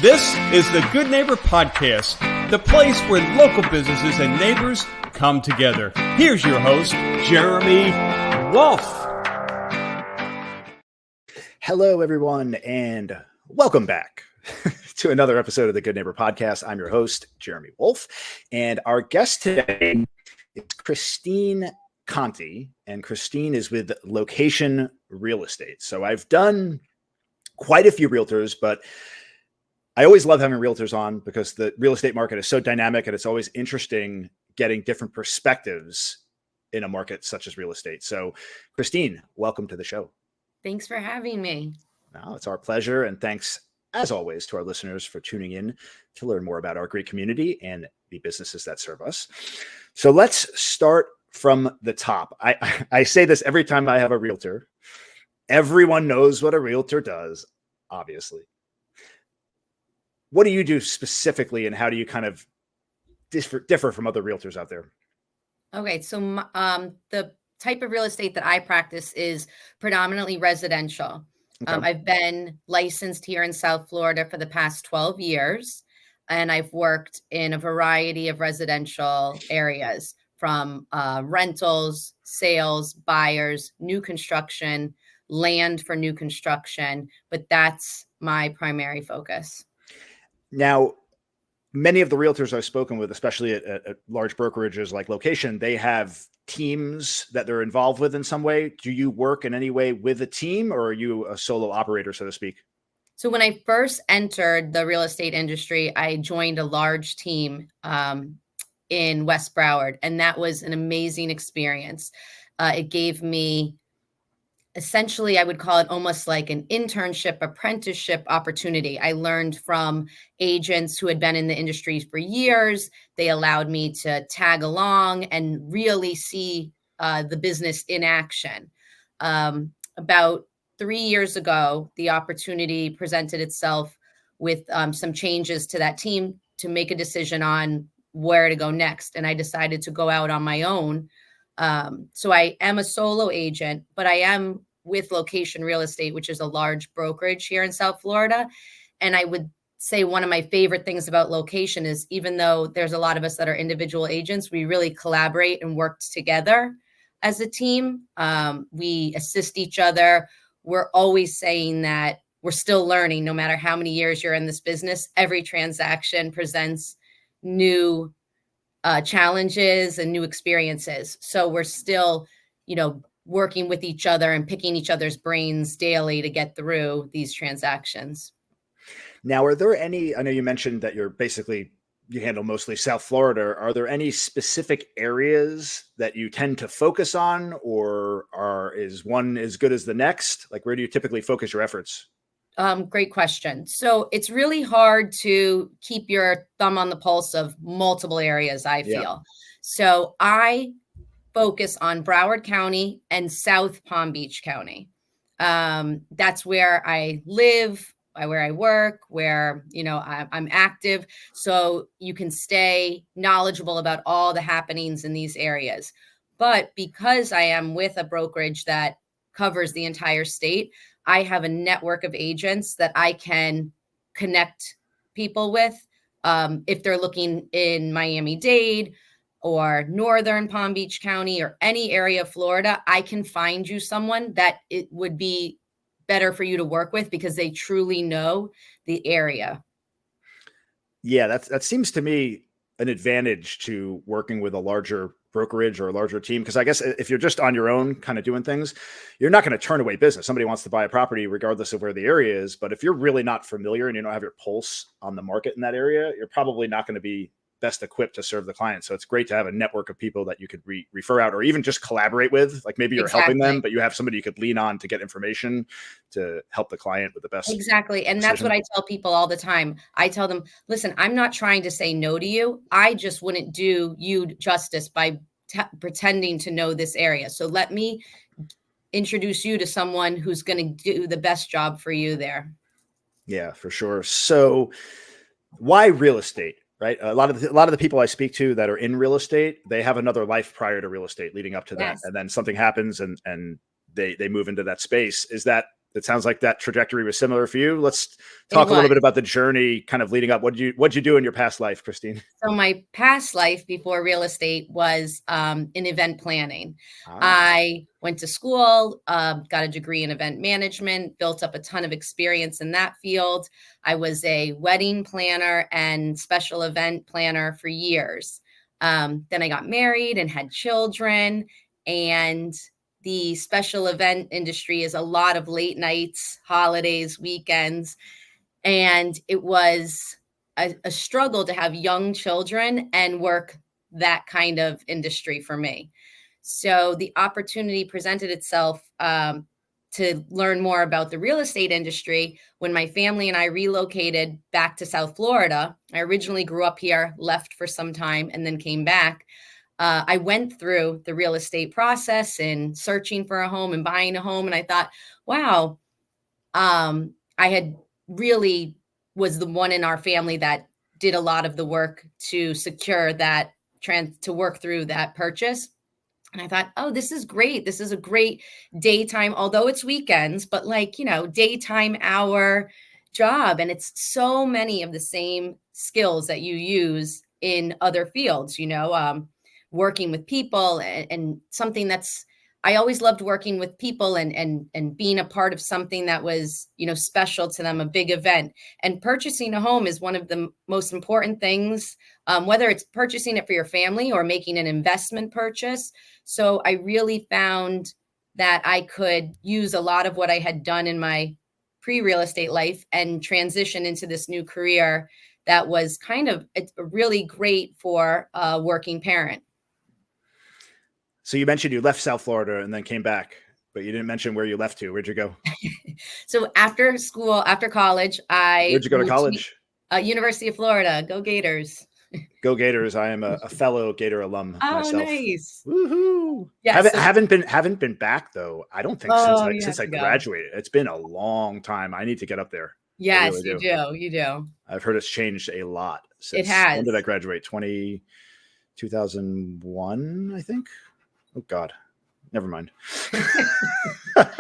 This is the Good Neighbor Podcast, the place where local businesses and neighbors come together. Here's your host, Jeremy Wolf. Hello, everyone, and welcome back to another episode of the Good Neighbor Podcast. I'm your host, Jeremy Wolf, and our guest today is Christine Conti, and Christine is with LoKation Real Estate. So I've done quite a few realtors, but I always love having realtors on because the real estate market is so dynamic and it's always interesting getting different perspectives in a market such as real estate. So Christine, welcome to the show. Thanks for having me. No, it's our pleasure. And thanks, as always, to our listeners for tuning in to learn more about our great community and the businesses that serve us. So let's start from the top. I say this every time I have a realtor. Everyone knows what a realtor does, obviously. What do you do specifically, and how do you kind of differ from other realtors out there? Okay, so the type of real estate that I practice is predominantly residential. Okay. I've been licensed here in South Florida for the past 12 years, and I've worked in a variety of residential areas from rentals, sales, buyers, new construction, land for new construction, but that's my primary focus. Now, many of the realtors I've spoken with, especially at large brokerages like LoKation, they have teams that they're involved with in some way. Do you work in any way with a team, or are you a solo operator, so to speak? So when I first entered the real estate industry, I joined a large team in West Broward, and that was an amazing experience. It gave me, essentially, I would call it almost like an internship, apprenticeship opportunity. I learned from agents who had been in the industry for years. They allowed me to tag along and really see the business in action. About 3 years ago, the opportunity presented itself with some changes to that team to make a decision on where to go next. And I decided to go out on my own. So I am a solo agent, but I am with LoKation Real Estate, which is a large brokerage here in South Florida. And I would say one of my favorite things about LoKation is, even though there's a lot of us that are individual agents, we really collaborate and work together as a team. We assist each other. We're always saying that we're still learning. No matter how many years you're in this business, every transaction presents new challenges and new experiences. So we're still, working with each other and picking each other's brains daily to get through these transactions. Now, are there any, I know you mentioned that you handle mostly South Florida. Are there any specific areas that you tend to focus on, or is one as good as the next? Like, where do you typically focus your efforts? Great question. So it's really hard to keep your thumb on the pulse of multiple areas, I feel. Yeah. So I focus on Broward County and South Palm Beach County. That's where I live, where I work, where, I'm active. So you can stay knowledgeable about all the happenings in these areas. But because I am with a brokerage that covers the entire state, I have a network of agents that I can connect people with. If they're looking in Miami-Dade or Northern Palm Beach County or any area of Florida, I can find you someone that it would be better for you to work with because they truly know the area. Yeah, that seems to me an advantage to working with a larger brokerage or a larger team. Because I guess if you're just on your own kind of doing things, you're not going to turn away business. Somebody wants to buy a property regardless of where the area is. But if you're really not familiar and you don't have your pulse on the market in that area, you're probably not going to be best equipped to serve the client. So it's great to have a network of people that you could refer out, or even just collaborate with. Like maybe you're helping them, but you have somebody you could lean on to get information to help the client with the best. Exactly. And that's what I tell people all the time. I tell them, listen, I'm not trying to say no to you. I just wouldn't do you justice by pretending to know this area. So let me introduce you to someone who's going to do the best job for you there. Yeah, for sure. So why real estate? Right. A lot of the people I speak to that are in real estate, they have another life prior to real estate leading up to that. And then something happens and they move into that space. Is that it sounds like that trajectory was similar for you. Let's talk a little bit about the journey kind of leading up. What'd you do in your past life, Christine? So my past life before real estate was in event planning. I went to school, got a degree in event management, built up a ton of experience in that field. I was a wedding planner and special event planner for years. Then I got married and had children, and the special event industry is a lot of late nights, holidays, weekends. And it was a struggle to have young children and work that kind of industry for me. So the opportunity presented itself to learn more about the real estate industry when my family and I relocated back to South Florida. I originally grew up here, left for some time, and then came back. I went through the real estate process and searching for a home and buying a home. And I thought, wow, I had really was the one in our family that did a lot of the work to secure that to work through that purchase. And I thought, oh, this is great. This is a great daytime, although it's weekends, but daytime hour job. And it's so many of the same skills that you use in other fields, working with people and something that's, I always loved working with people and being a part of something that was, special to them, a big event. And purchasing a home is one of the most important things, whether it's purchasing it for your family or making an investment purchase. So I really found that I could use a lot of what I had done in my pre-real estate life and transition into this new career that was kind of really great for a working parent. So you mentioned you left South Florida and then came back, but you didn't mention where you left to. Where'd you go? So after school, after college, Where'd you go to college? University of Florida. Go Gators. Go Gators. I am a fellow Gator alum myself. Nice. Woohoo. Yeah, haven't been back though. I don't think since I graduated. It's been a long time. I need to get up there. Yes, really you do. I've heard it's changed a lot since. It has. When did I graduate? 2001, I think. Oh God, never mind. No, you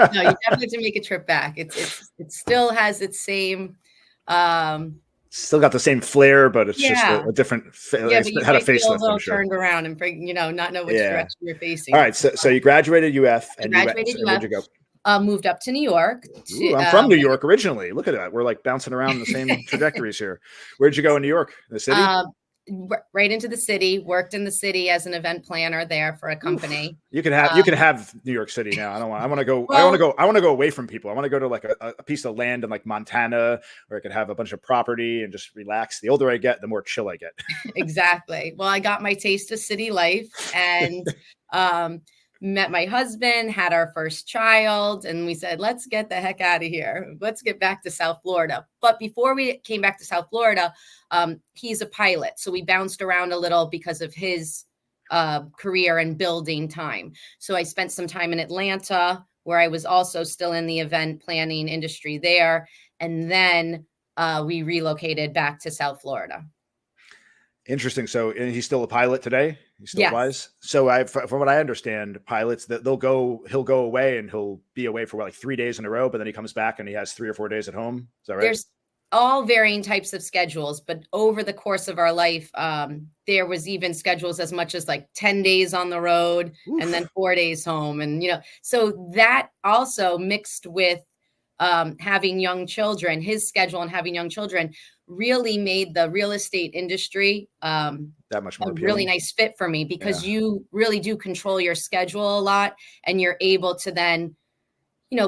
definitely have to make a trip back. It still has its same. Still got the same flair, but it's just a different. It's had a facelift. I'm sure. Turned around and not know which direction you're facing. All right, so you graduated UF, and where'd you go? Moved up to New York. I'm from New York originally. Look at that. We're like bouncing around the same trajectories here. Where'd you go in New York? The city? Right into the city. Worked in the city as an event planner there for a company. You can have New York City now. I want to go. I want to go away from people. I want to go to like a piece of land in like Montana, where I could have a bunch of property and just relax. The older I get, the more chill I get. Exactly. Well, I got my taste of city life and met my husband, had our first child, and we said, let's get the heck out of here. Let's get back to South Florida. But before we came back to South Florida, he's a pilot. So we bounced around a little because of his career and building time. So I spent some time in Atlanta, where I was also still in the event planning industry there. And then we relocated back to South Florida. Interesting. So and he's still a pilot today? He still flies? So from what I understand, pilots, he'll go away and he'll be away for like 3 days in a row, but then he comes back and he has 3 or 4 days at home. Is that right? There's all varying types of schedules, but over the course of our life, there was even schedules as much as like 10 days on the road. Oof. And then 4 days home. And, so that also mixed with having young children, his schedule and having young children really made the real estate industry that much more a really nice fit for me, because you really do control your schedule a lot, and you're able to then,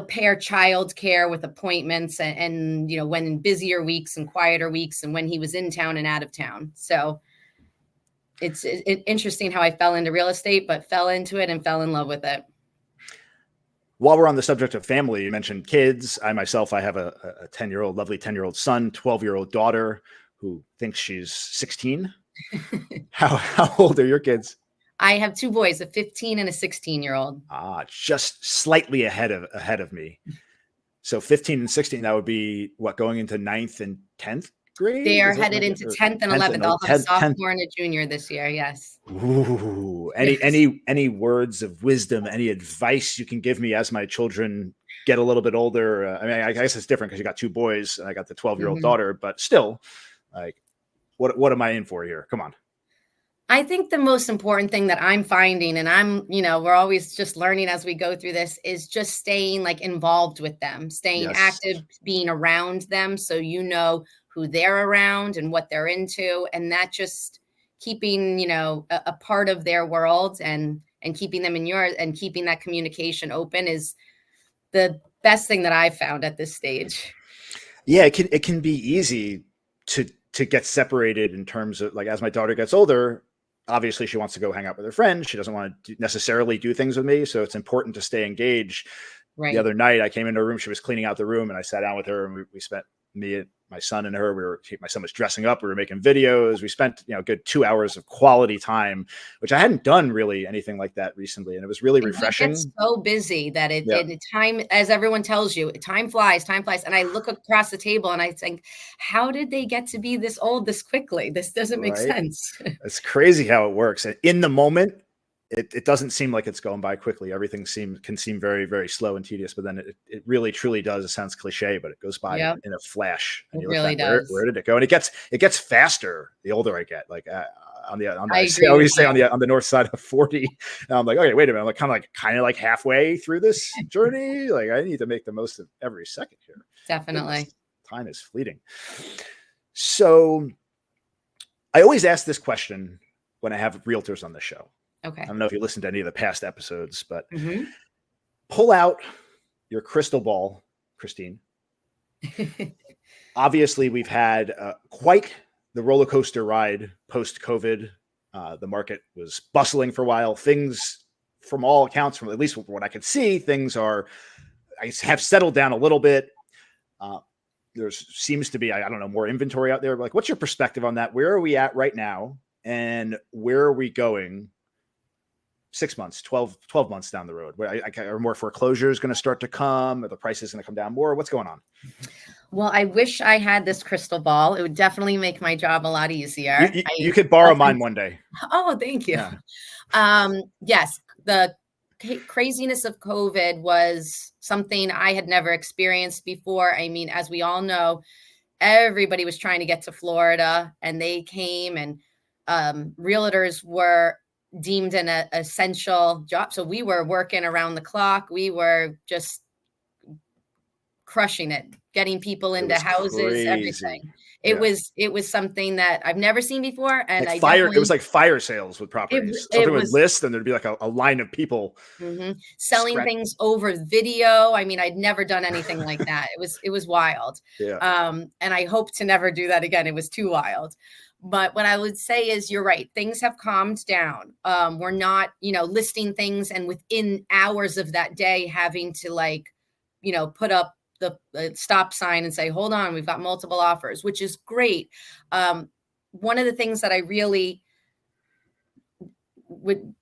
pair childcare with appointments and when in busier weeks and quieter weeks and when he was in town and out of town. So it's interesting how I fell into real estate, but fell into it and fell in love with it. While we're on the subject of family, you mentioned kids. I have a 10-year-old, lovely 10-year-old son, 12-year-old daughter who thinks she's 16. How old are your kids? I have 2 boys, a 15 and a 16-year-old. Just slightly ahead of me. So 15 and 16, that would be going into 9th and 10th grade? They are headed into 10th and 11th. I'll have a sophomore and a junior this year. Yes. Ooh, any words of wisdom, any advice you can give me as my children get a little bit older, I mean, I guess it's different because you got 2 boys and I got the 12-year-old Mhm. daughter, but still, like, what am I in for here? Come on. I think the most important thing that I'm finding, and we're always just learning as we go through this, is just staying like involved with them, staying Yes. active, being around them. So you know who they're around and what they're into, and that just keeping, a part of their world and keeping them in yours and keeping that communication open is the best thing that I've found at this stage. Yeah, it can be easy to get separated in terms of, like, as my daughter gets older, obviously she wants to go hang out with her friends. She doesn't want to necessarily do things with me, so it's important to stay engaged. The Right. other night I came into her room, she was cleaning out the room, and I sat down with her, and we spent, me and my son and her, my son was dressing up, we were making videos, we spent, a good 2 hours of quality time, which I hadn't done really anything like that recently, and it was really And we get refreshing. so busy that Yeah. time, as everyone tells you, time flies, time flies. And I look across the table and I think, how did they get to be this old this quickly? This doesn't make Right. sense. It's crazy how it works. And in the moment, it doesn't seem like it's going by quickly. Everything can seem very, very slow and tedious, but then it really truly does. It sounds cliche, but it goes by Yep, in a flash. And it you look really back, where does. did it go? And it gets faster the older I get. Like, I I agree with always say you. on the north side of 40. And I'm like, okay, wait a minute. I'm like kind of like halfway through this journey. Like, I need to make the most of every second here. Definitely. Goodness, time is fleeting. So I always ask this question when I have realtors on the show. I Okay. don't know if you listened to any of the past episodes, but Hmm. pull out your crystal ball, Christine. Obviously, we've had quite the roller coaster ride post COVID. The market was bustling for a while. Things, from all accounts, from at least what I could see, things have settled down a little bit. There seems to be, I don't know, more inventory out there. Like, what's your perspective on that? Where are we at right now? And where are we going 6 months, 12 months down the road? Are more foreclosures going to start to come? Are the prices going to come down more? What's going on? Well, I wish I had this crystal ball. It would definitely make my job a lot You, easier. you, I you could borrow mine often, one day. oh, thank you. Yeah. Yes, the craziness of COVID was something I had never experienced before. I mean, as we all know, everybody was trying to get to Florida and they came, and realtors were deemed an essential job. So we were working around the clock. We were just crushing it, getting people It into was houses, crazy. everything. It Yeah. was it was something that I've never seen before, and Like I fire. It was definitely like fire sales with it properties. it Something would was list and there'd be like a line of people. selling Scratch. things over video. I mean, I'd never done anything like that. It was wild. Yeah. And I hope to never do that again. It was too wild. But what I would say is you're right. Things have calmed down. We're not, listing things and within hours of that day having to put up the stop sign and say, hold on, we've got multiple offers, which is great. One of the things that I really would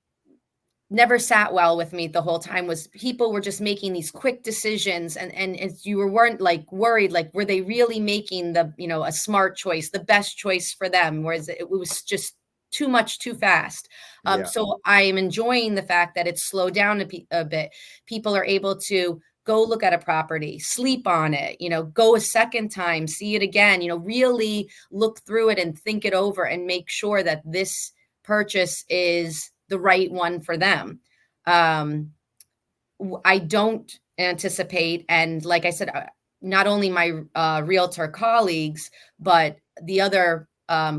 never sat well with me the whole time was people were just making these quick decisions, and as you weren't like worried, like, were they really making the, a smart choice, the best choice for them? Whereas it was just too much too fast. Yeah. So I am enjoying the fact that it's slowed down a bit. People are able to go look at a property, sleep on it, go a second time, see it again, really look through it and think it over and make sure that this purchase is the right one for them. I don't anticipate, and like I said, not only my realtor colleagues, but the other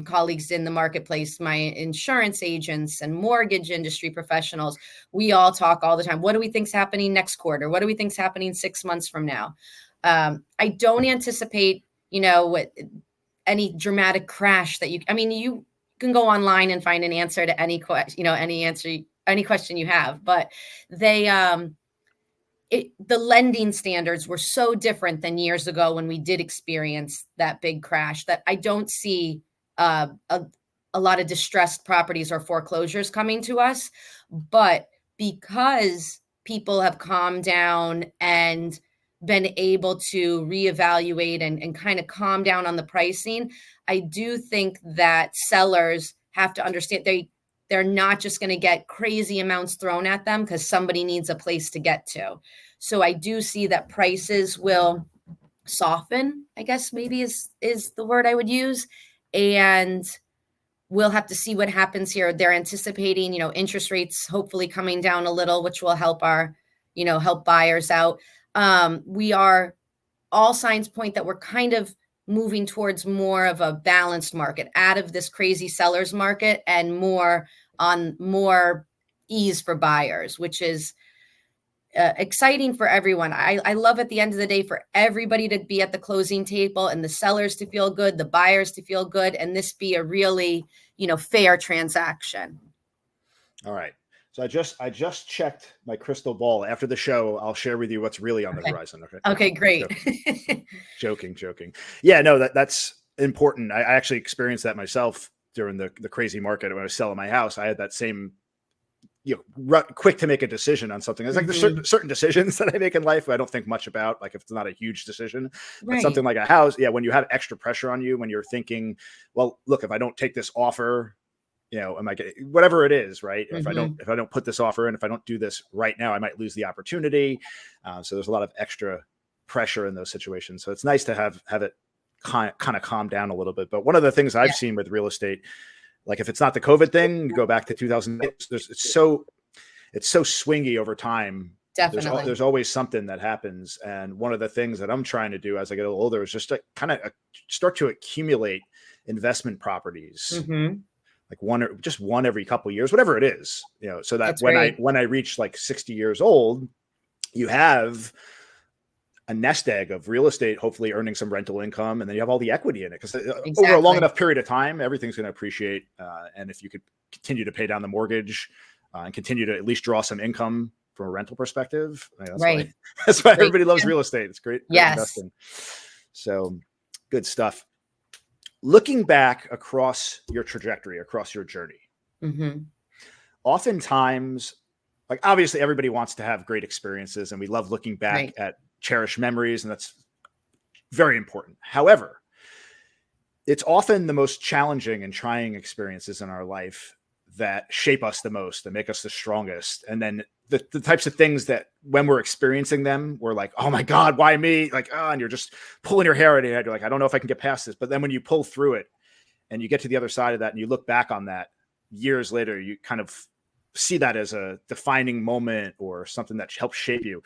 colleagues in the marketplace, my insurance agents and mortgage industry professionals, we all talk all the time. What do we think's happening next quarter? What do we think's happening 6 months from now? I don't anticipate, any dramatic crash that you can go online and find an answer to any question, any question you have, but they, the lending standards were so different than years ago when we did experience that big crash that I don't see a lot of distressed properties or foreclosures coming to us. But because people have calmed down and been able to reevaluate and kind of calm down on the pricing, I do think that sellers have to understand they're not just going to get crazy amounts thrown at them because somebody needs a place to get to. So I do see that prices will soften, I guess maybe is the word I would use. And we'll have to see what happens here. They're anticipating, interest rates hopefully coming down a little, which will help help buyers out. We are, all signs point that we're kind of moving towards more of a balanced market, out of this crazy seller's market, and more ease for buyers, which is exciting for everyone. I love at the end of the day for everybody to be at the closing table and the sellers to feel good, the buyers to feel good, and this be a really, fair transaction. All right. So I just checked my crystal ball. After the show, I'll share with you what's really on the horizon. Okay. Okay, great. Joking. Yeah, no, that's important. I actually experienced that myself during the crazy market when I was selling my house. I had that same, quick to make a decision on something. It's like there's certain decisions that I make in life I don't think much about, like if it's not a huge decision. But something like a house, when you have extra pressure on you, when you're thinking, well, look, if I don't take this offer, am I getting whatever it is, right? If I don't put this offer in, if I don't do this right now, I might lose the opportunity. So there's a lot of extra pressure in those situations. So it's nice to have it kind of calm down a little bit. But one of the things I've seen with real estate, like if it's not the COVID thing, you go back to 2008, it's so swingy over time. Definitely. There's always something that happens. And one of the things that I'm trying to do as I get a little older is just to kind of start to accumulate investment properties. Like one every couple of years, whatever it is, so that when I reach like 60 years old, you have a nest egg of real estate, hopefully earning some rental income. And then you have all the equity in it because over a long enough period of time, everything's going to appreciate. And if you could continue to pay down the mortgage and continue to at least draw some income from a rental perspective, that's why everybody loves real estate. It's great investing. So good stuff. Looking back across your trajectory, across your journey, oftentimes, like obviously everybody wants to have great experiences and we love looking back at cherished memories, and that's very important. However, it's often the most challenging and trying experiences in our life that shape us the most and make us the strongest. And then the types of things that when we're experiencing them, we're like, oh my God, why me? Like, and you're just pulling your hair out of your head. You're like, I don't know if I can get past this. But then when you pull through it and you get to the other side of that and you look back on that years later, you kind of see that as a defining moment or something that helped shape you.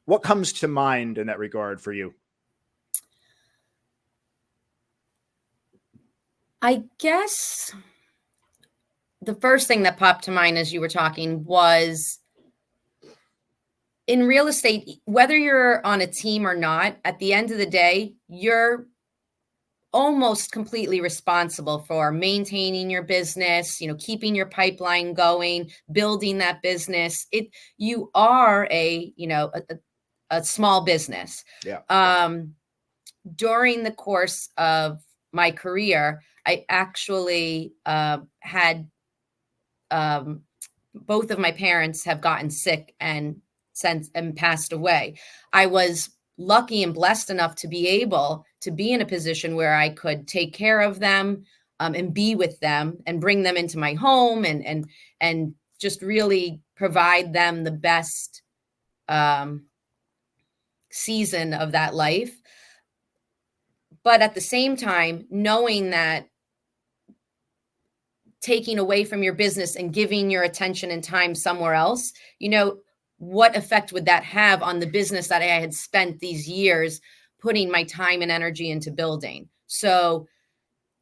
What comes to mind in that regard for you? I guess the first thing that popped to mind as you were talking was in real estate, whether you're on a team or not, at the end of the day, you're almost completely responsible for maintaining your business, keeping your pipeline going, building that business. You are a small business. During the course of my career, I actually had both of my parents have gotten sick and passed away. I was lucky and blessed enough to be able to be in a position where I could take care of them and be with them and bring them into my home and just really provide them the best season of that life. But at the same time, knowing that taking away from your business and giving your attention and time somewhere else, what effect would that have on the business that I had spent these years putting my time and energy into building? So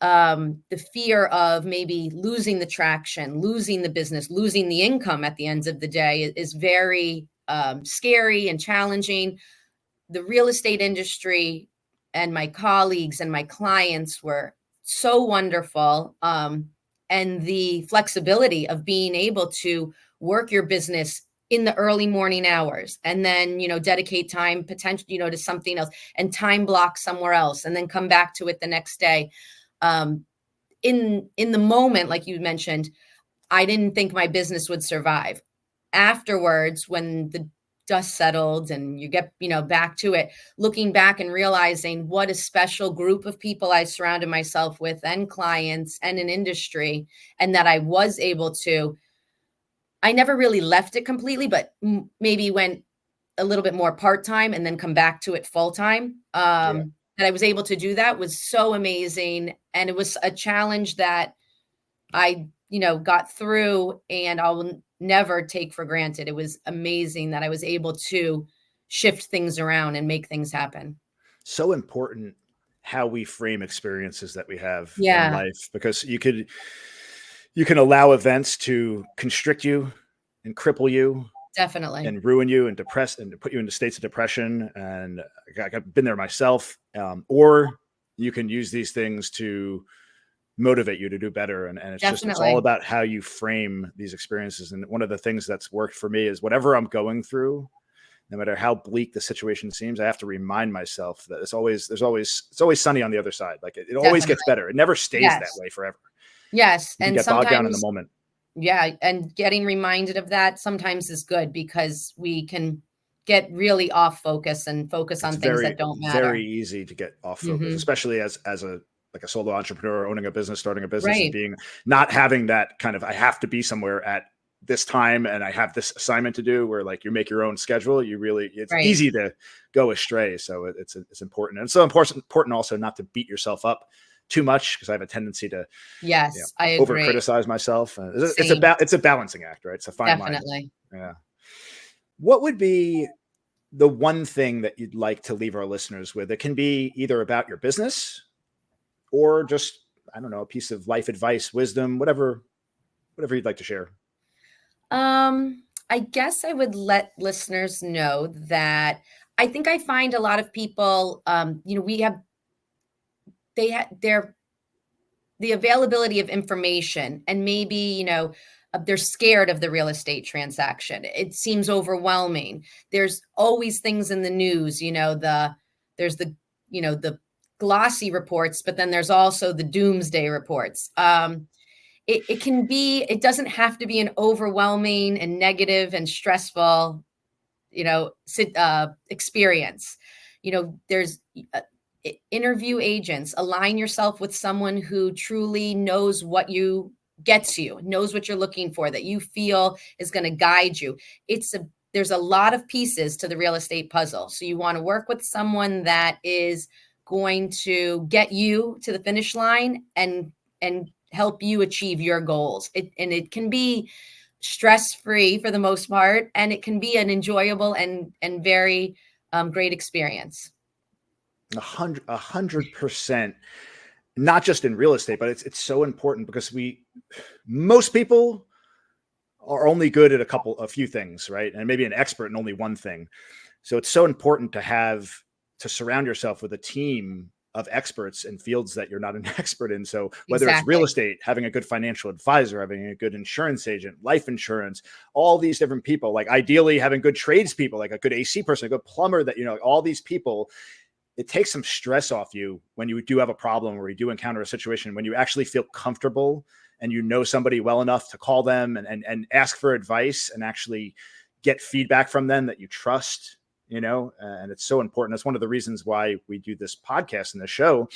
the fear of maybe losing the traction, losing the business, losing the income at the end of the day is very scary and challenging. The real estate industry and my colleagues and my clients were so wonderful. And the flexibility of being able to work your business in the early morning hours and then, dedicate time potentially, to something else and time block somewhere else and then come back to it the next day. In the moment, like you mentioned, I didn't think my business would survive. Afterwards, when the dust settled and you get, back to it, looking back and realizing what a special group of people I surrounded myself with and clients and an industry, and that I was able to, I never really left it completely, but maybe went a little bit more part-time and then come back to it full-time. That I was able to do that was so amazing. And it was a challenge that I, got through, and I'll never take for granted. It was amazing that I was able to shift things around and make things happen. So important how we frame experiences that we have in Yeah, life, because you can allow events to constrict you and cripple you definitely. and ruin you and depress and put you into states of depression. And I've been there myself. Or you can use these things to motivate you to do better. And it's just, it's all Definitely. about how you frame these experiences. And one of the things that's worked for me is whatever I'm going through, no matter how bleak the situation seems, I have to remind myself that it's always sunny on the other side. Like it always gets better. It never stays that way forever. Yes. You And get bogged down in the sometimes, moment. yeah, and getting reminded of that sometimes is good, because we can get really off focus and focus on It's things very, that don't very matter. easy to get off focus, Hmm. especially as a solo entrepreneur, owning a business, starting a business, and Right. being not having that kind of, I have to be somewhere at this time and I have this assignment to do, where like you make your own schedule. It's Right. easy to go astray. So it's important. And it's so important also not to beat yourself up too much, because I have a tendency to, Yes, I over agree. criticize myself. Same. It's a balancing act, right? It's a fine line. Definitely. Yeah. What would be the one thing that you'd like to leave our listeners with? It can be either about your business or just, I don't know, a piece of life advice, wisdom, whatever you'd like to share. I guess I would let listeners know that I think I find a lot of people, they're the availability of information, and maybe, they're scared of the real estate transaction. It seems overwhelming. There's always things in the news, there's the glossy reports, but then there's also the doomsday reports. It doesn't have to be an overwhelming and negative and stressful, experience. There's interview agents. Align yourself with someone who truly knows gets you, knows what you're looking for, that you feel is going to guide you. There's a lot of pieces to the real estate puzzle. So you want to work with someone that is going to get you to the finish line and help you achieve your goals. It can be stress-free for the most part, and it can be an enjoyable and very great experience. 100%, not just in real estate, but it's so important, because most people are only good at a few things, right? And maybe an expert in only one thing. So it's so important to surround yourself with a team of experts in fields that you're not an expert in. So whether it's real Exactly. estate, having a good financial advisor, having a good insurance agent, life insurance, all these different people, like ideally having good tradespeople, like a good AC person, a good plumber, that, all these people, it takes some stress off you when you do have a problem or you do encounter a situation, when you actually feel comfortable and somebody well enough to call them and ask for advice and actually get feedback from them that you trust. And it's so important. That's one of the reasons why we do this podcast and the show,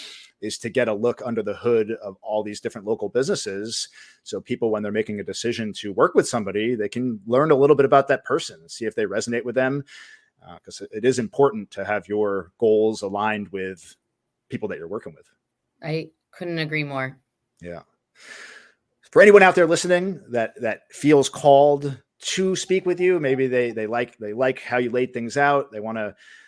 is to get a look under the hood of all these different local businesses. So people, when they're making a decision to work with somebody, they can learn a little bit about that person and see if they resonate with them. Because it is important to have your goals aligned with people that you're working with. I couldn't agree more. Yeah. For anyone out there listening that feels called to speak with you, maybe they like how you laid things out.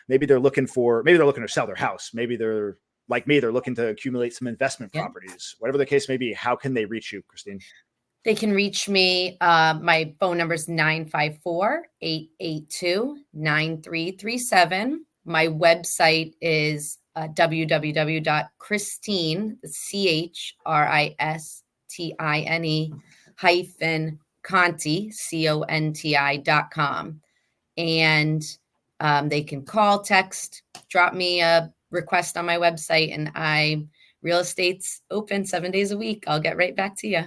Maybe they're looking to sell their house. Maybe they're like me, they're looking to accumulate some investment properties. Whatever the case may be, how can they reach you, Christine? They can reach me. My phone number is 954-882-9337. My website is www.Christine, Christine Conti, Conti.com. And they can call, text, drop me a request on my website, and real estate's open 7 days a week. I'll get right back to you.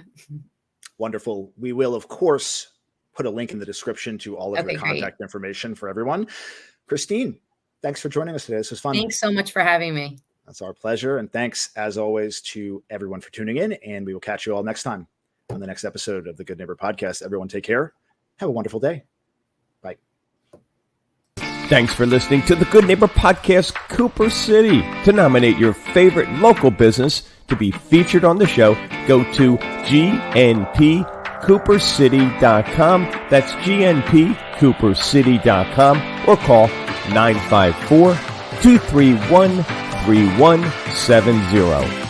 Wonderful. We will, of course, put a link in the description to all of your great. contact information for everyone. Christine, thanks for joining us today. This was fun. Thanks so much for having me. That's our pleasure. And thanks, as always, to everyone for tuning in. And we will catch you all next time on the next episode of the Good Neighbor Podcast. Everyone take care. Have a wonderful day. Bye. Thanks for listening to the Good Neighbor Podcast, Cooper City. To nominate your favorite local business to be featured on the show, go to gnpcoopercity.com. That's gnpcoopercity.com, or call 954-231-3170.